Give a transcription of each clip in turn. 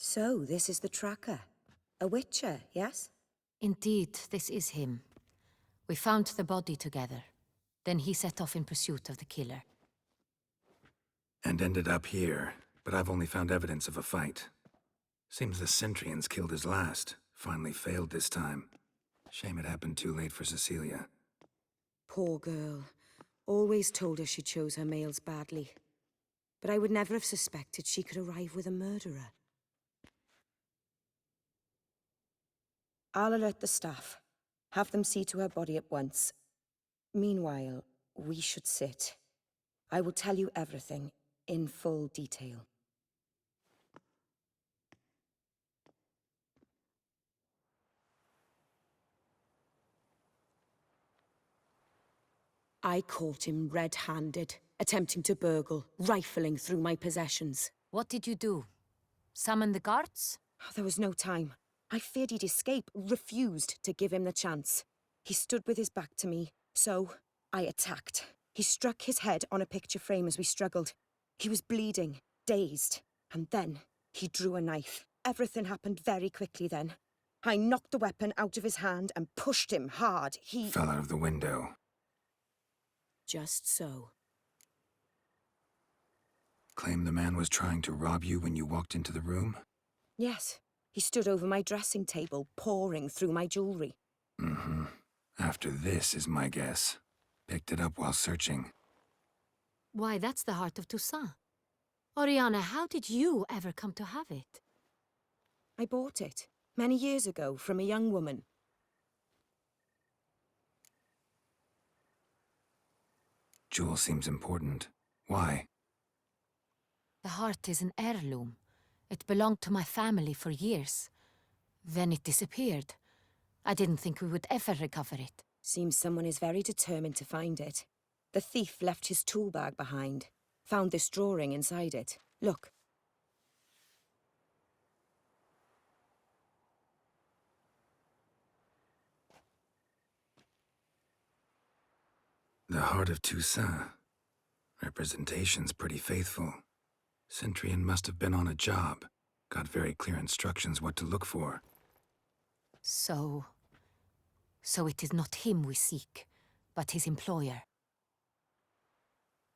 So, this is the tracker. A witcher, yes? Indeed, this is him. We found the body together. Then he set off in pursuit of the killer. And ended up here, but I've only found evidence of a fight. Seems the Centrians killed his last. Finally failed this time. Shame it happened too late for Cecilia. Poor girl. Always told her she chose her males badly. But I would never have suspected she could arrive with a murderer. I'll alert the staff. Have them see to her body at once. Meanwhile, we should sit. I will tell you everything, in full detail. I caught him red-handed, attempting to burgle, rifling through my possessions. What did you do? Summon the guards? There was no time. I feared he'd escape, refused to give him the chance. He stood with his back to me, so I attacked. He struck his head on a picture frame as we struggled. He was bleeding, dazed, and then he drew a knife. Everything happened very quickly then. I knocked the weapon out of his hand and pushed him hard. He Fell out of the window. Just so. Claim the man was trying to rob you when you walked into the room? Yes. He stood over my dressing table, pouring through my jewelry. Mm-hmm. After this is my guess. Picked it up while searching. Why, that's the heart of Toussaint. Oriana, how did you ever come to have it? I bought it, many years ago, from a young woman. Jewel seems important. Why? The heart is an heirloom. It belonged to my family for years. Then it disappeared. I didn't think we would ever recover it. Seems someone is very determined to find it. The thief left his tool bag behind. Found this drawing inside it. Look. The Heart of Toussaint. Representation's pretty faithful. Centrian must have been on a job. Got very clear instructions what to look for. So it is not him we seek, but his employer.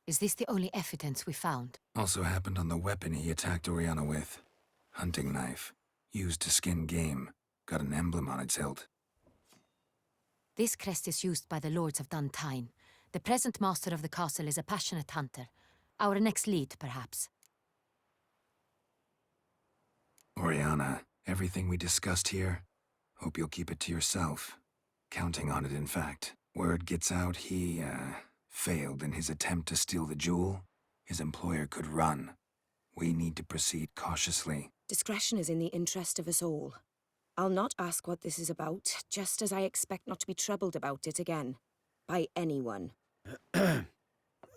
Is this the only evidence we found? Also happened on the weapon he attacked Oriana with. Hunting knife. Used to skin game. Got an emblem on its hilt. This crest is used by the Lords of Duntine. The present master of the castle is a passionate hunter. Our next lead, perhaps. Oriana, everything we discussed here, hope you'll keep it to yourself. Counting on it, in fact. Word gets out he, failed in his attempt to steal the jewel. His employer could run. We need to proceed cautiously. Discretion is in the interest of us all. I'll not ask what this is about, just as I expect not to be troubled about it again. By anyone.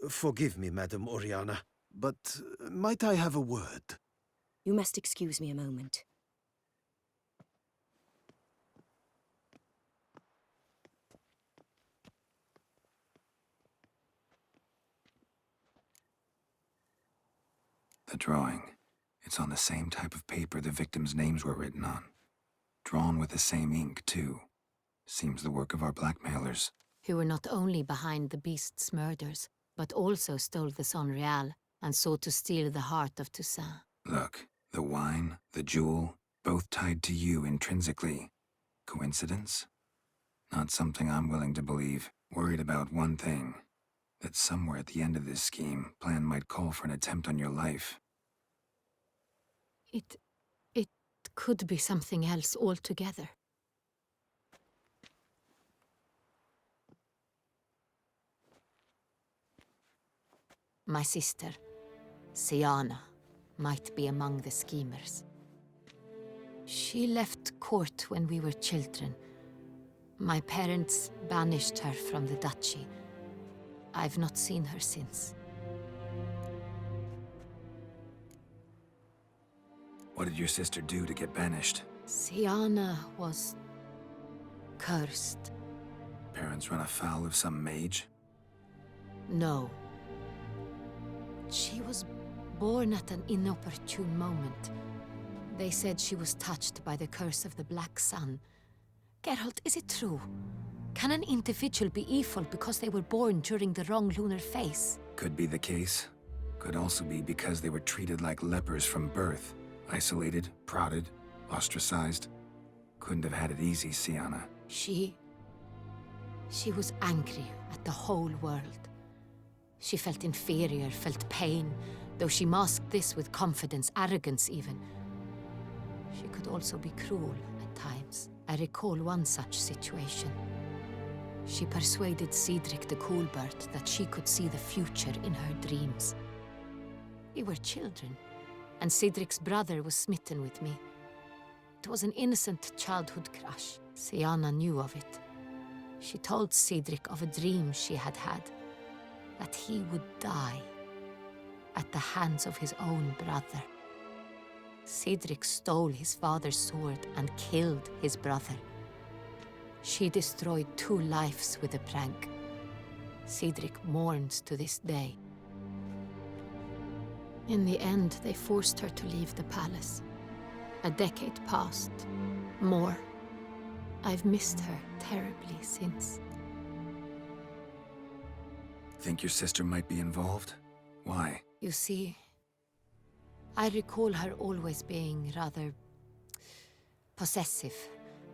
Forgive me, Madam Oriana, but might I have a word? You must excuse me a moment. The drawing. It's on the same type of paper the victims' names were written on. Drawn with the same ink, too. Seems the work of our blackmailers. Who were not only behind the beast's murders, but also stole the Son Real and sought to steal the heart of Toussaint. Look, the wine, the jewel, both tied to you intrinsically. Coincidence? Not something I'm willing to believe. Worried about one thing. That somewhere at the end of this scheme, plan might call for an attempt on your life. It could be something else altogether. My sister, Siana, might be among the schemers. She left court when we were children. My parents banished her from the duchy. I've not seen her since. What did your sister do to get banished? Siana was cursed. Parents run afoul of some mage? No. She was born at an inopportune moment. They said she was touched by the curse of the Black Sun. Geralt, is it true? Can an individual be evil because they were born during the wrong lunar phase? Could be the case. Could also be because they were treated like lepers from birth. Isolated, prodded, ostracized. Couldn't have had it easy, Syanna. She was angry at the whole world. She felt inferior, felt pain, though she masked this with confidence, arrogance even. She could also be cruel at times. I recall one such situation. She persuaded Cedric the Coolbird that she could see the future in her dreams. We were children, and Cedric's brother was smitten with me. It was an innocent childhood crush. Syanna knew of it. She told Cedric of a dream she had had, that he would die at the hands of his own brother. Cedric stole his father's sword and killed his brother. She destroyed 2 lives with a prank. Cedric mourns to this day. In the end, they forced her to leave the palace. A decade passed. More. I've missed her terribly since. Think your sister might be involved? Why? You see, I recall her always being rather possessive,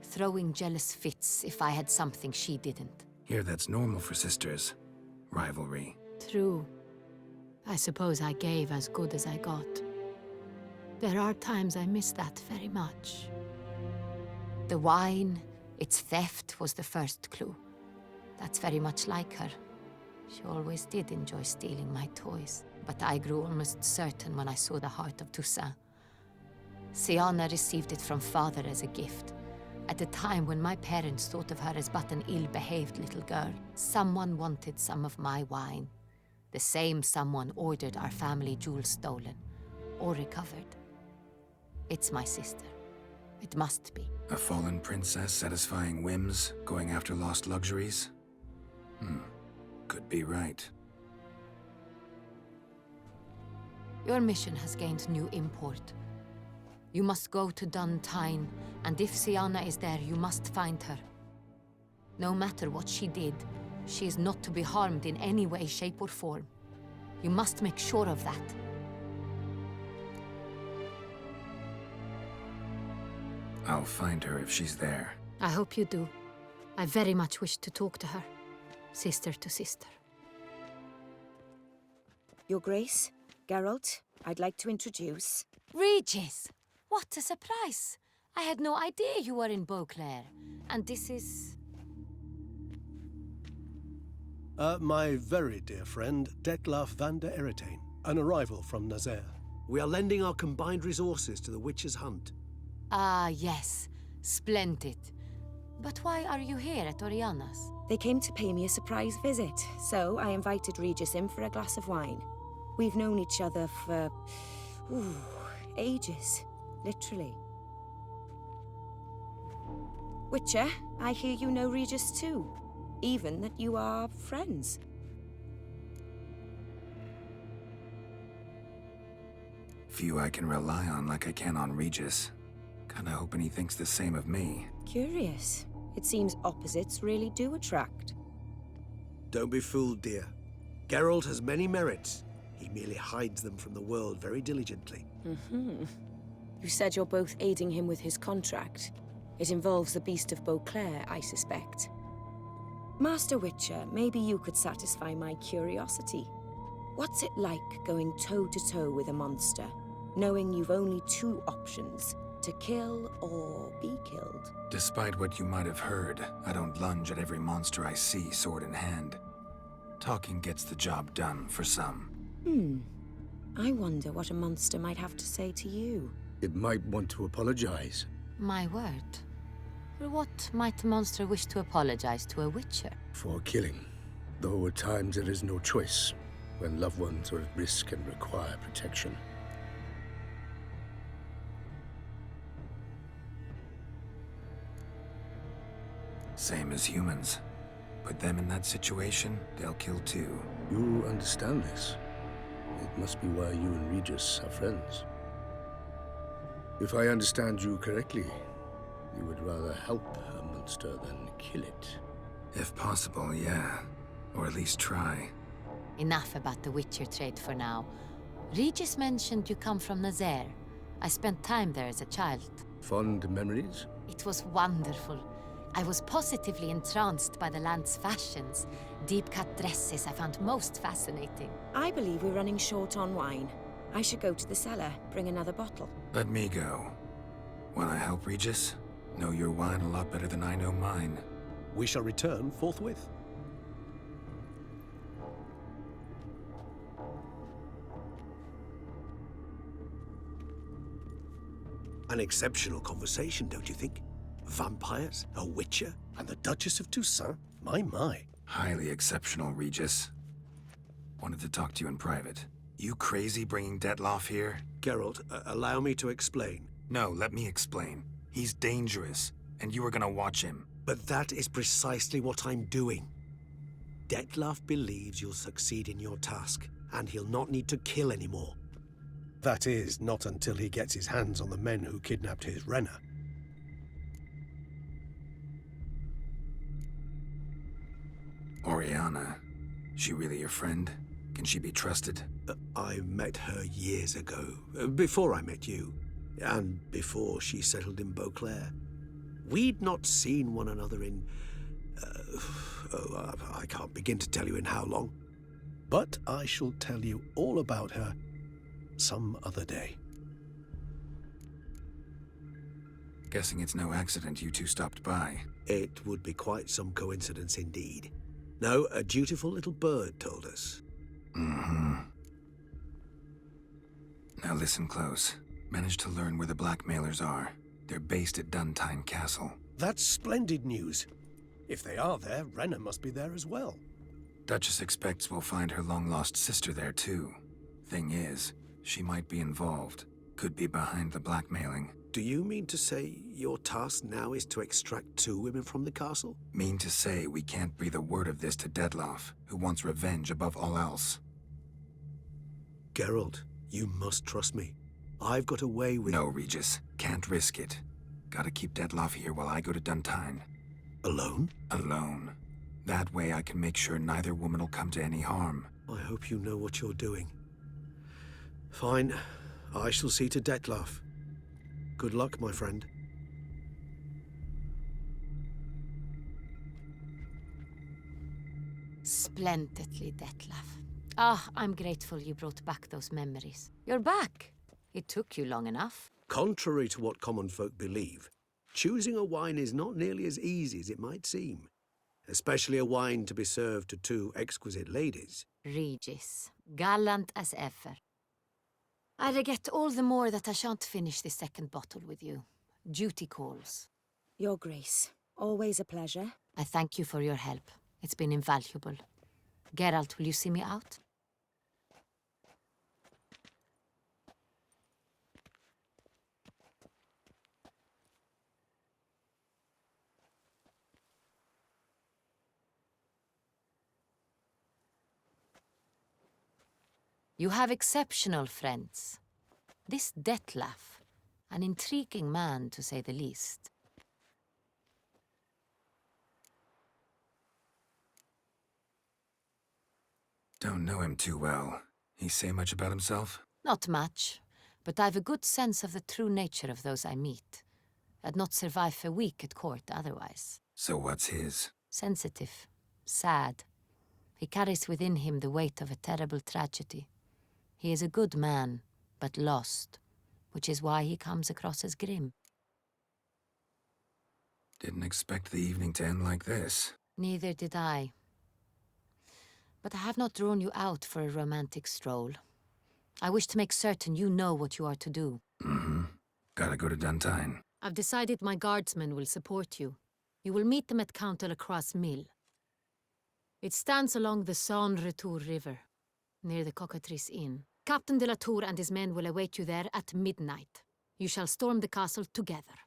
throwing jealous fits if I had something she didn't. Here, that's normal for sisters. Rivalry. True. I suppose I gave as good as I got. There are times I miss that very much. The wine, its theft was the first clue. That's very much like her. She always did enjoy stealing my toys, but I grew almost certain when I saw the heart of Toussaint. Syanna received it from father as a gift, at a time when my parents thought of her as but an ill-behaved little girl. Someone wanted some of my wine. The same someone ordered our family jewels stolen, or recovered. It's my sister. It must be. A fallen princess satisfying whims, going after lost luxuries? Could be right. Your mission has gained new import. You must go to Dun Tine, and if Syanna is there, you must find her. No matter what she did, she is not to be harmed in any way, shape, or form. You must make sure of that. I'll find her if she's there. I hope you do. I very much wish to talk to her. Sister to sister. Your Grace, Geralt, I'd like to introduce... Regis! What a surprise! I had no idea you were in Beauclair. And this is... My very dear friend, Detlaf van der Eretain, an arrival from Nazaire. We are lending our combined resources to the Witch's Hunt. Ah, yes. Splendid. But why are you here at Oriana's? They came to pay me a surprise visit, so I invited Regis in for a glass of wine. We've known each other for... ages. Literally. Witcher, I hear you know Regis too. Even that you are friends. Few I can rely on like I can on Regis. Kinda hoping he thinks the same of me. Curious. It seems opposites really do attract. Don't be fooled, dear. Geralt has many merits. He merely hides them from the world very diligently. You said you're both aiding him with his contract. It involves the Beast of Beauclair, I suspect. Master Witcher, maybe you could satisfy my curiosity. What's it like going toe-to-toe with a monster, knowing you've only 2 options, to kill or be killed? Despite what you might have heard, I don't lunge at every monster I see sword in hand. Talking gets the job done for some. I wonder what a monster might have to say to you. It might want to apologize. My word. For what might a monster wish to apologize to a witcher? For killing. Though at times there is no choice, when loved ones are at risk and require protection. Same as humans. Put them in that situation, they'll kill too. You understand this. It must be why you and Regis are friends. If I understand you correctly, you would rather help a monster than kill it. If possible, yeah. Or at least try. Enough about the Witcher trade for now. Regis mentioned you come from Nazaire. I spent time there as a child. Fond memories? It was wonderful. I was positively entranced by the land's fashions. Deep-cut dresses I found most fascinating. I believe we're running short on wine. I should go to the cellar, bring another bottle. Let me go. Wanna help, Regis? Know your wine a lot better than I know mine. We shall return forthwith. An exceptional conversation, don't you think? Vampires, a witcher. And the Duchess of Toussaint? My. Highly exceptional, Regis. Wanted to talk to you in private. You crazy bringing Detloff here? Geralt, allow me to explain. No, let me explain. He's dangerous, and you were gonna watch him. But that is precisely what I'm doing. Detlaff believes you'll succeed in your task, and he'll not need to kill anymore. That is, not until he gets his hands on the men who kidnapped his Renna. Oriana. She really your friend? Can she be trusted? I met her years ago, before I met you, and before she settled in Beauclair. We'd not seen one another in... I can't begin to tell you in how long. But I shall tell you all about her some other day. Guessing it's no accident you two stopped by. It would be quite some coincidence indeed. No, a dutiful little bird told us. Mm-hmm. Now listen close. Managed to learn where the blackmailers are. They're based at Duntine Castle. That's splendid news. If they are there, Renna must be there as well. Duchess expects we'll find her long-lost sister there, too. Thing is, she might be involved. Could be behind the blackmailing. Do you mean to say your task now is to extract 2 women from the castle? Mean to say we can't breathe a word of this to Detloff, who wants revenge above all else. Geralt, you must trust me. I've got a way with... No, Regis. Can't risk it. Gotta keep Detloff here while I go to Duntine. Alone? Alone. That way I can make sure neither woman will come to any harm. I hope you know what you're doing. Fine. I shall see to Detlaff. Good luck, my friend. Splendidly, Detlaff. Ah, I'm grateful you brought back those memories. You're back. It took you long enough. Contrary to what common folk believe, choosing a wine is not nearly as easy as it might seem. Especially a wine to be served to 2 exquisite ladies. Regis, gallant as ever. I regret all the more that I shan't finish this second bottle with you. Duty calls. Your Grace, always a pleasure. I thank you for your help. It's been invaluable. Geralt, will you see me out? You have exceptional friends. This Detlaff, an intriguing man to say the least. Don't know him too well. He say much about himself? Not much, but I've a good sense of the true nature of those I meet. I'd not survive a week at court otherwise. So what's his? Sensitive, sad. He carries within him the weight of a terrible tragedy. He is a good man, but lost, which is why he comes across as grim. Didn't expect the evening to end like this. Neither did I. But I have not drawn you out for a romantic stroll. I wish to make certain you know what you are to do. Mm-hmm. Gotta go to Duntine. I've decided my guardsmen will support you. You will meet them at Count Delacroix' mill. It stands along the Saône-Retour River, near the Cockatrice Inn. Captain de la Tour and his men will await you there at midnight. You shall storm the castle together.